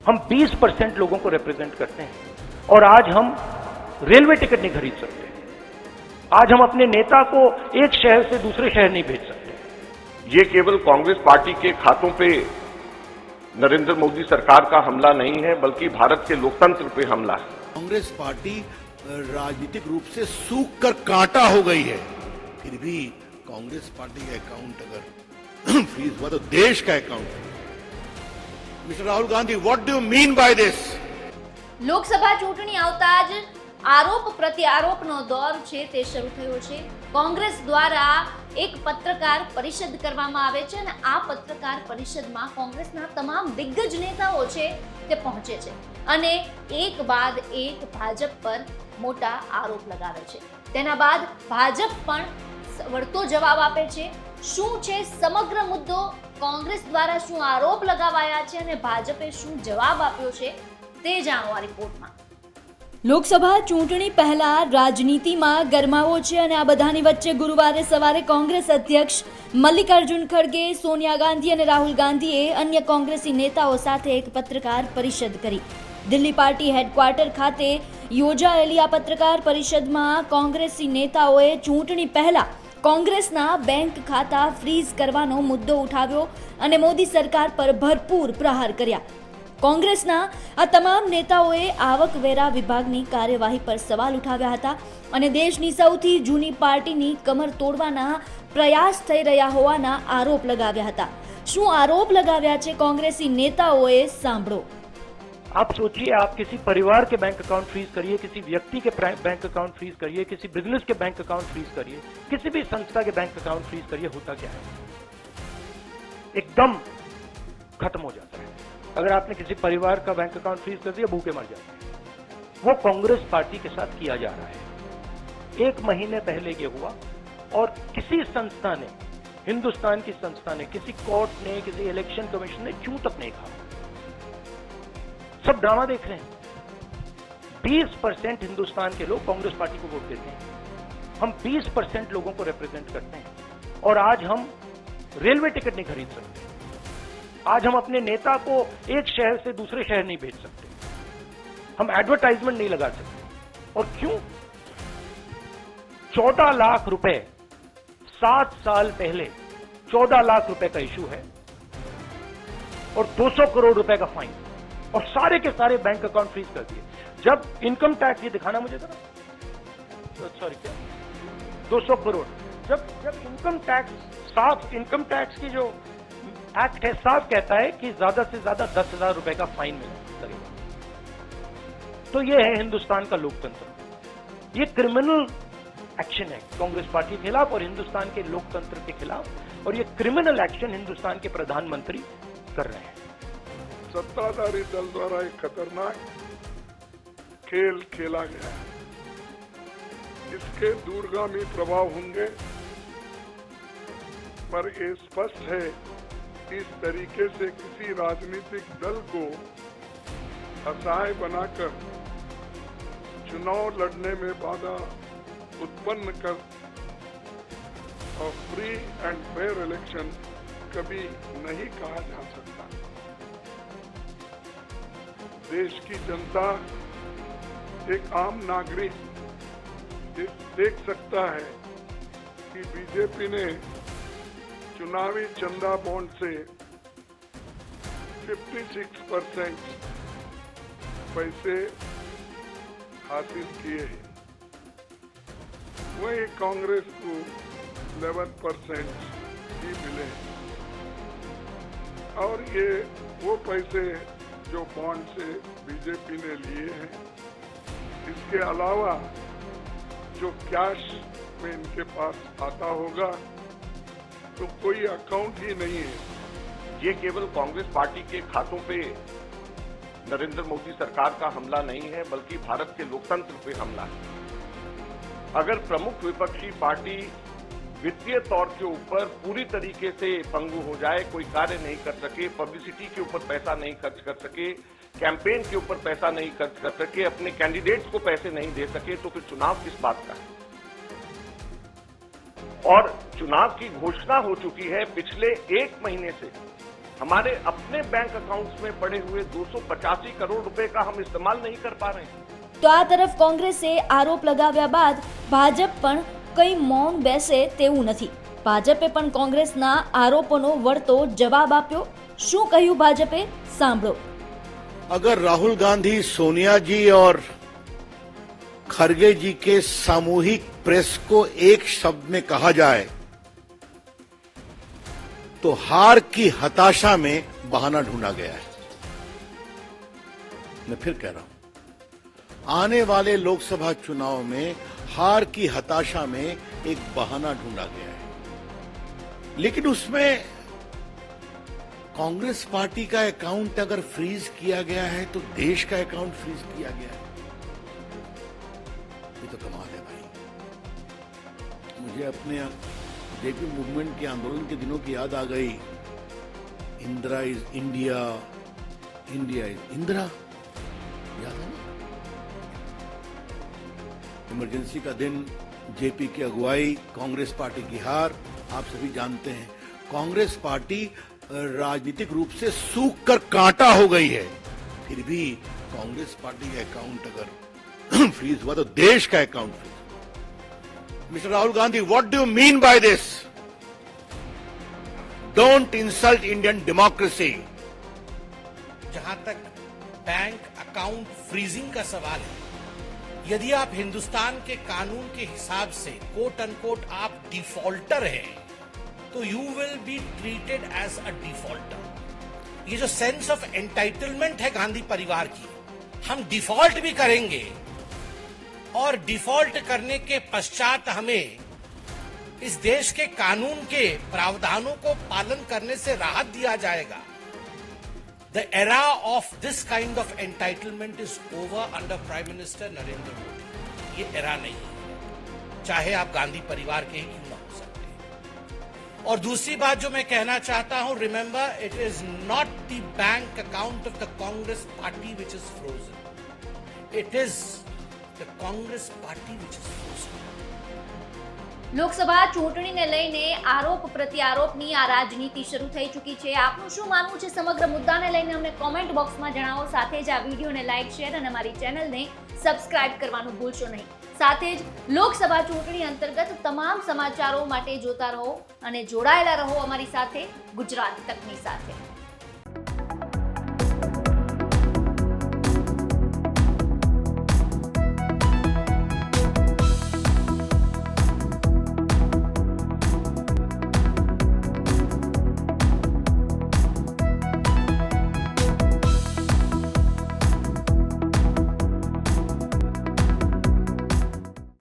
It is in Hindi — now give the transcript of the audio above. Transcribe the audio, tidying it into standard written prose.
हम 20% लोगों को रिप्रेजेंट करते हैं और आज हम रेलवे टिकट नहीं खरीद सकते। आज हम अपने नेता को एक शहर से दूसरे शहर नहीं भेज सकते। ये केवल कांग्रेस पार्टी के खातों पे नरेंद्र मोदी सरकार का हमला नहीं है, बल्कि भारत के लोकतंत्र पे हमला है। कांग्रेस पार्टी राजनीतिक रूप से सूख कर कांटा हो गई है, फिर भी कांग्रेस पार्टी का अकाउंट अगर फ्रीज हुआ तो देश का account. Mister Rahul Gandhi, what do you mean by this? Lok Sabha ચૂંટણી આવતા જ આરોપ પ્રત્યારોપનો દોર છે તે શરૂ થયો છે। કોંગ્રેસ દ્વારા એક પત્રકાર પરિષદ કરવામાં આવે છે અને આ પત્રકાર પરિષદમાં કોંગ્રેસના તમામ દિગ્ગજ નેતાઓ છે તે પહોંચે છે અને એક બાદ એક ભાજપ પર મોટા આરોપ લગાવે છે। તેના બાદ ભાજપ પણ વળતો જવાબ આપે છે। શું છે સમગ્ર મુદ્દો, કોંગ્રેસ દ્વારા શું આરોપ લગાવાયા છે અને ભાજપે શું જવાબ આપ્યો છે તે જાણો આ રિપોર્ટમાં। લોકસભા ચૂંટણી પહેલા રાજનીતિમાં ગરમાવો છે અને આ બધાની વચ્ચે ગુરુવારે સવારે કોંગ્રેસ અધ્યક્ષ મલ્લિકાર્જુન ખડગે, સોનિયા ગાંધી અને રાહુલ ગાંધીએ અન્ય કોંગ્રેસી નેતાઓ સાથે એક પત્રકાર પરિષદ કરી। દિલ્હી પાર્ટી હેડક્વાર્ટર ખાતે યોજાયેલી આ પત્રકાર પરિષદમાં કોંગ્રેસી નેતાઓએ ચૂંટણી પહેલા કોંગ્રેસના બેંક ખાતા ફ્રીઝ કરવાનો મુદ્દો ઉઠાવ્યો અને મોદી સરકાર પર ભરપૂર પ્રહાર કર્યા। કોંગ્રેસના આ તમામ નેતાઓએ આવકવેરા વિભાગની કાર્યવાહી પર સવાલ ઉઠાવ્યા હતા અને દેશની સૌથી જૂની પાર્ટીની કમર તોડવાના પ્રયાસ થઈ રહ્યા હોવાના આરોપ લગાવ્યા હતા। શું આરોપ લગાવ્યા છે કોંગ્રેસી નેતાઓએ, સાંભળો। आप सोचिए, आप किसी परिवार के बैंक अकाउंट फ्रीज करिए, किसी व्यक्ति के बैंक अकाउंट फ्रीज करिए, किसी बिजनेस के बैंक अकाउंट फ्रीज करिए, किसी भी संस्था के बैंक अकाउंट फ्रीज करिए, होता क्या है? एकदम खत्म हो जाता है। अगर आपने किसी परिवार का बैंक अकाउंट फ्रीज कर दिया, भूखे मर जाते हैं। वो कांग्रेस पार्टी के साथ किया जा रहा है। एक महीने पहले ये हुआ और किसी संस्था ने, हिंदुस्तान की संस्था ने, किसी कोर्ट ने, किसी इलेक्शन कमीशन ने चूं तक नहीं कहा। सब ड्रामा देख रहे हैं। 20% हिंदुस्तान के लोग कांग्रेस पार्टी को वोट देते हैं। हम 20% लोगों को रिप्रेजेंट करते हैं और आज हम रेलवे टिकट नहीं खरीद सकते। आज हम अपने नेता को एक शहर से दूसरे शहर नहीं भेज सकते। हम एडवर्टाइजमेंट नहीं लगा सकते। और क्यों? 14 लाख रुपए 7 साल पहले 14 लाख रुपए का इशू है और 200 करोड़ रुपए का फाइन और सारे के सारे बैंक अकाउंट फ्रीज कर दिए। जब इनकम टैक्स, ये दिखाना मुझे जरा, सॉरी क्या, 200 करोड़, जब इनकम टैक्स, साफ इनकम टैक्स की जो एक्ट है साफ कहता है कि ज्यादा से ज्यादा 10,000 रुपए का फाइन लगेगा। तो ये है हिंदुस्तान का लोकतंत्र। ये क्रिमिनल एक्शन है कांग्रेस पार्टी के खिलाफ और हिंदुस्तान के लोकतंत्र के खिलाफ, और ये क्रिमिनल एक्शन हिंदुस्तान के प्रधानमंत्री कर रहे हैं। सत्ताधारी दल द्वारा एक खतरनाक खेल खेला गया है। इसके दूरगामी प्रभाव होंगे, पर ये स्पष्ट है इस तरीके से किसी राजनीतिक दल को असहाय बनाकर चुनाव लड़ने में बाधा उत्पन्न कर और फ्री एंड फेयर इलेक्शन कभी नहीं कहा जा सकता। देश की जनता, एक आम नागरिक देख सकता है कि बीजेपी ने चुनावी चंदा बॉन्ड से 56% पैसे हासिल किए हैं, वही कांग्रेस को 11% ही मिले और ये वो पैसे जो बॉन्ड से बीजेपी ने लिए हैं। इसके अलावा जो कैश में इनके पास आता होगा तो कोई अकाउंट ही नहीं है। ये केवल कांग्रेस पार्टी के खातों पे नरेंद्र मोदी सरकार का हमला नहीं है, बल्कि भारत के लोकतंत्र पे हमला है। अगर प्रमुख विपक्षी पार्टी वित्तीय तौर के ऊपर पूरी तरीके से पंगु हो जाए, कोई कार्य नहीं कर सके, पब्लिसिटी के ऊपर पैसा नहीं खर्च कर सके, कैंपेन के ऊपर पैसा नहीं खर्च कर सके, अपने कैंडिडेट्स को पैसे नहीं दे सके, तो फिर चुनाव किस बात का है? और चुनाव की घोषणा हो चुकी है पिछले 1 महीने से हमारे अपने बैंक अकाउंट्स में पड़े हुए 285 करोड़ रुपए का हम इस्तेमाल नहीं कर पा रहे हैं। તો આ તરફ કોંગ્રેસે આરોપ લગાવ્યા બાદ ભાજપ પણ કંઈ મૌન બેસે તેવું નથી. ભાજપે પણ કોંગ્રેસના આરોપોનો વળતો જવાબ આપ્યો. શું કહ્યું ભાજપે? સાંભળો. अगर राहुल गांधी, सोनिया जी और खरगे जी के सामूहिक प्रेस को एक शब्द में कहा जाए तो हार की हताशा में बहाना ढूंढा गया है. मैं फिर कह रहा हूं, आने वाले लोकसभा चुनाव में हार की हताशा में एक बहाना ढूंढा गया है. लेकिन उसमें कांग्रेस पार्टी का अकाउंट अगर फ्रीज किया गया है तो देश का अकाउंट फ्रीज किया गया है. ये तो कमाल है भाई. मुझे अपने जेपी मूवमेंट के आंदोलन के दिनों की याद आ गई. Indira is India, India is Indira, याद है ना? इमरजेंसी का दिन, जेपी की अगुवाई, कांग्रेस पार्टी की हार, आप सभी जानते हैं. कांग्रेस पार्टी राजनीतिक रूप से सूख कर कांटा हो गई है. फिर भी कांग्रेस पार्टी का अकाउंट अगर फ्रीज हुआ तो देश का account freeze. Mister Rahul Gandhi, what do you mean by this? Don't insult Indian democracy. जहां तक बैंक अकाउंट फ्रीजिंग का सवाल है, यदि आप हिंदुस्तान के कानून के हिसाब से कोट अनकोट आप डिफॉल्टर हैं, तो you will be treated as a defaulter. ये जो सेंस ऑफ एंटाइटलमेंट है गांधी परिवार की, हम डिफॉल्ट भी करेंगे और डिफॉल्ट करने के पश्चात हमें इस देश के कानून के प्रावधानों को पालन करने से राहत दिया जाएगा. The era of this kind of entitlement is over under Prime Minister Narendra Modi. ये era नहीं है, चाहे आप गांधी परिवार के ही क्यों ना हो सकते. और दूसरी बात जो मैं कहना चाहता हूं, remember it is not the bank account of the Congress party which is frozen. It is the Congress party which is frozen. Lok Sabha ચૂંટણીને લઈને આરોપ પ્રત્યારોપની આ રાજનીતિ શરૂ થઈ ચૂકી છે. આપનું શું માનવું છે સમગ્ર મુદ્દાને લઈને અમને કોમેન્ટ બોક્સમાં જણાવો. સાથે જ આ વિડીયોને લાઇક, શેર અને અમારી ચેનલને સબસ્ક્રાઇબ કરવાનું ભૂલશો નહીં. સાથે જ લોકસભા ચૂંટણી અંતર્ગત તમામ સમાચારો માટે જોતા રહો અને જોડાયેલા રહો અમારી સાથે ગુજરાત તકની સાથે.